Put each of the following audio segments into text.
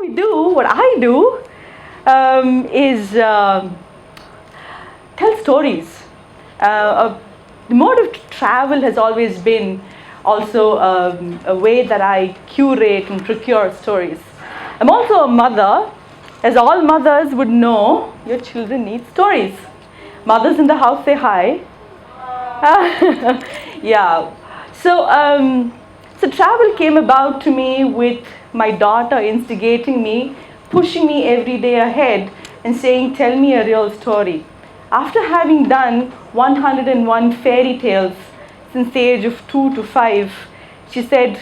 what I do is tell stories. The mode of travel has always been also a way that I curate and procure stories. I'm also a mother. As all mothers would know, your children need stories. Mothers in the house say hi. Yeah. So travel came about to me with my daughter instigating me, pushing me every day ahead and saying, tell me a real story. After having done 101 fairy tales since the age of 2 to 5, she said,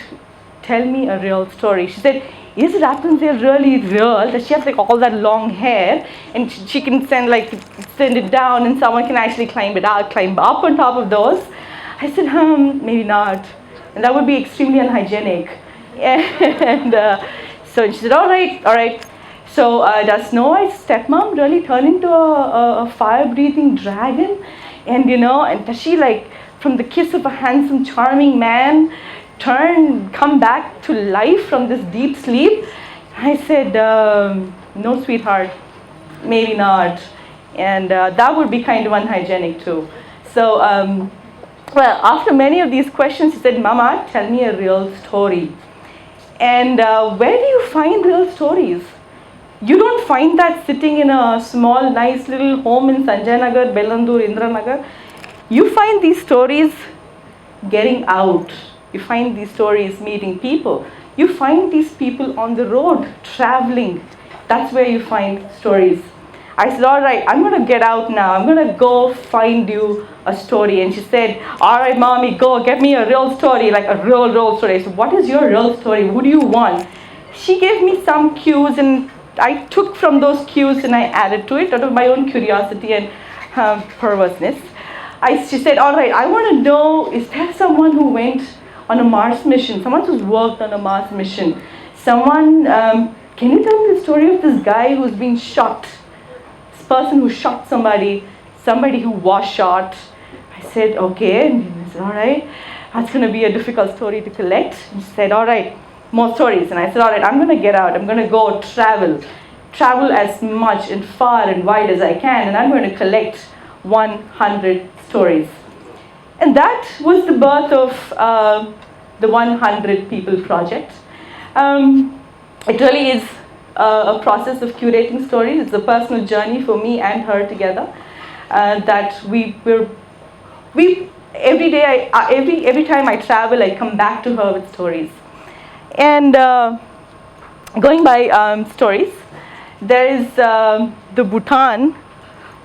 tell me a real story. She said, is Rapunzel really real? That she has like all that long hair and she can send it down and someone can actually climb up on top of those? I said, maybe not. And that would be extremely unhygienic. And so she said, all right. So does Snow White's stepmom really turn into a fire-breathing dragon? And and does she from the kiss of a handsome, charming man, come back to life from this deep sleep? I said, no, sweetheart, maybe not. And that would be kind of unhygienic too. So, well, after many of these questions, she said, Mama, tell me a real story. And where do you find real stories? You don't find that sitting in a small, nice little home in Sanjay Nagar, Bellandur, Indranagar. You find these stories getting out. You find these stories meeting people. You find these people on the road, traveling. That's where you find stories. I said, all right, I'm going to get out now. I'm going to go find you a story. And she said, all right, Mommy, go get me a real story, like a real story. I said, what is your real story? Who do you want? She gave me some cues, and I took from those cues and I added to it out of my own curiosity and perverseness. She said, all right, I want to know, is there someone who went on a Mars mission, someone who's worked on a Mars mission? Can you tell me the story of this guy who's been shot? Person who shot somebody who was shot. I said, okay. And he said, all right, that's going to be a difficult story to collect. And she said, all right, more stories. And I said, all right, I'm going to get out. I'm going to go travel as much and far and wide as I can, and I'm going to collect 100 stories. And that was the birth of the 100 People Project. It really is a process of curating stories. It's a personal journey for me and her together. That every day, every time I travel, I come back to her with stories. And going by stories, there is the Bhutan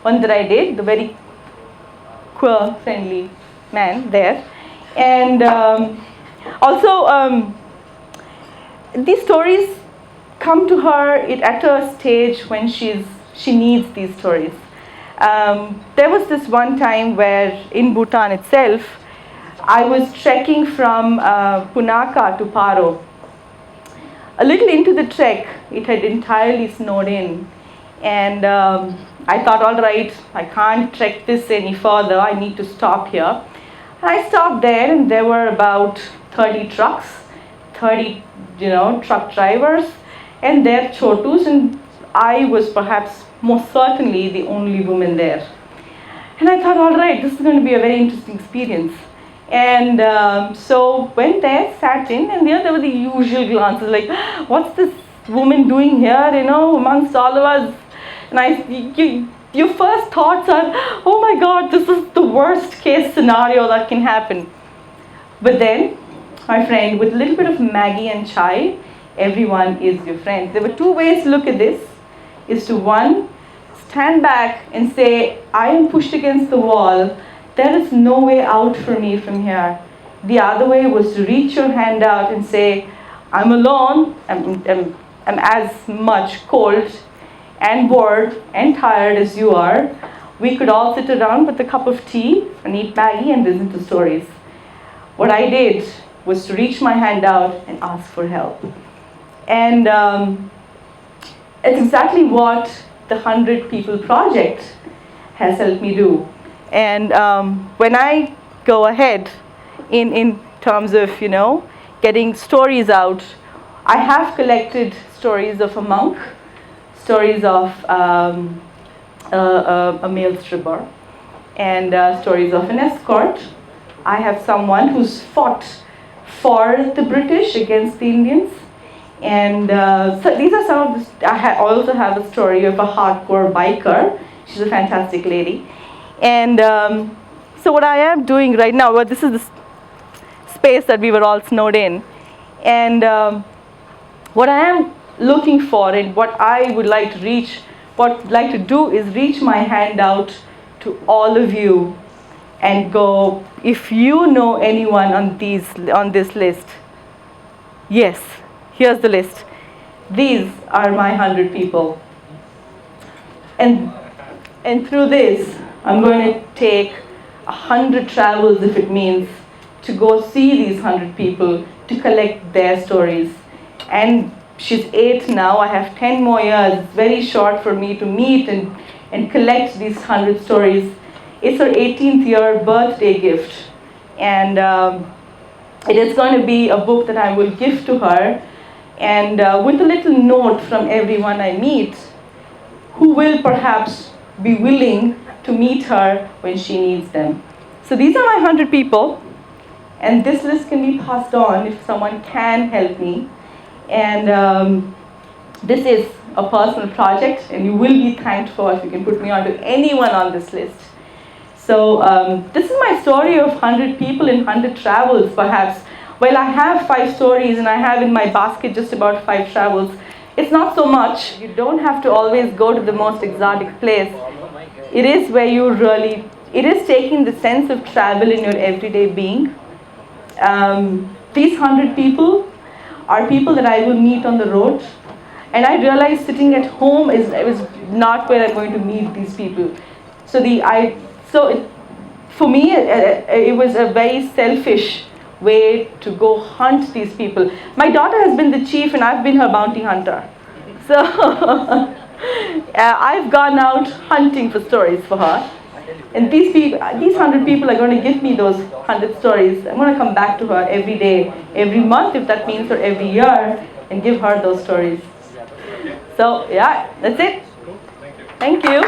one that I did, the very queer, friendly man there. And also, these stories come to her at a stage when she needs these stories. There was this one time where in Bhutan itself, I was trekking from Punakha to Paro. A little into the trek, it had entirely snowed in, and I thought, all right, I can't trek this any further, I need to stop here. And I stopped there, and there were about 30 trucks, 30 truck drivers, and their chotus, and I was perhaps most certainly the only woman there. And I thought, all right, this is going to be a very interesting experience. And so went there, sat in, and there were the usual glances like, what's this woman doing here, amongst all of us? And your first thoughts are, oh my God, this is the worst case scenario that can happen. But then, my friend, with a little bit of Maggie and chai, everyone is your friend. There were two ways to look at this, is to one, stand back and say, I am pushed against the wall. There is no way out for me from here. The other way was to reach your hand out and say, I'm alone, I'm as much cold and bored and tired as you are. We could all sit around with a cup of tea and eat Maggie and listen to stories. What I did was to reach my hand out and ask for help. And it's exactly what the 100 People Project has helped me do. And when I go ahead in terms of, getting stories out, I have collected stories of a monk, stories of a male stripper, and stories of an escort. I have someone who's fought for the British against the Indians. And so these are some of the, also have a story of a hardcore biker. She's a fantastic lady. And so what I am doing right now, well, this is the space that we were all snowed in. And what I am looking for and what I would like to reach, what I'd like to do is reach my hand out to all of you and go, if you know anyone on this list, yes, here's the list. These are my 100 people. And through this, I'm going to take 100 travels, if it means, to go see these 100 people, to collect their stories. And she's 8 now, I have 10 more years. It's very short for me to meet and collect these 100 stories. It's her 18th year birthday gift. And it is going to be a book that I will give to her, and with a little note from everyone I meet, who will perhaps be willing to meet her when she needs them. So these are my 100 people, and this list can be passed on if someone can help me. And this is a personal project, and you will be thanked for if you can put me onto anyone on this list. So this is my story of 100 people in 100 travels, perhaps. Well, I have 5 stories, and I have in my basket just about 5 travels. It's not so much. You don't have to always go to the most exotic place. It is where you really, it is taking the sense of travel in your everyday being. These 100 people are people that I will meet on the road. And I realized sitting at home is not where I'm going to meet these people. For me, it was a very selfish way to go hunt these people. My daughter has been the chief, and I've been her bounty hunter. So I've gone out hunting for stories for her. And these 100 people are going to give me those 100 stories. I'm going to come back to her every day, every month, if that means, or every year, and give her those stories. So yeah, that's it. Thank you.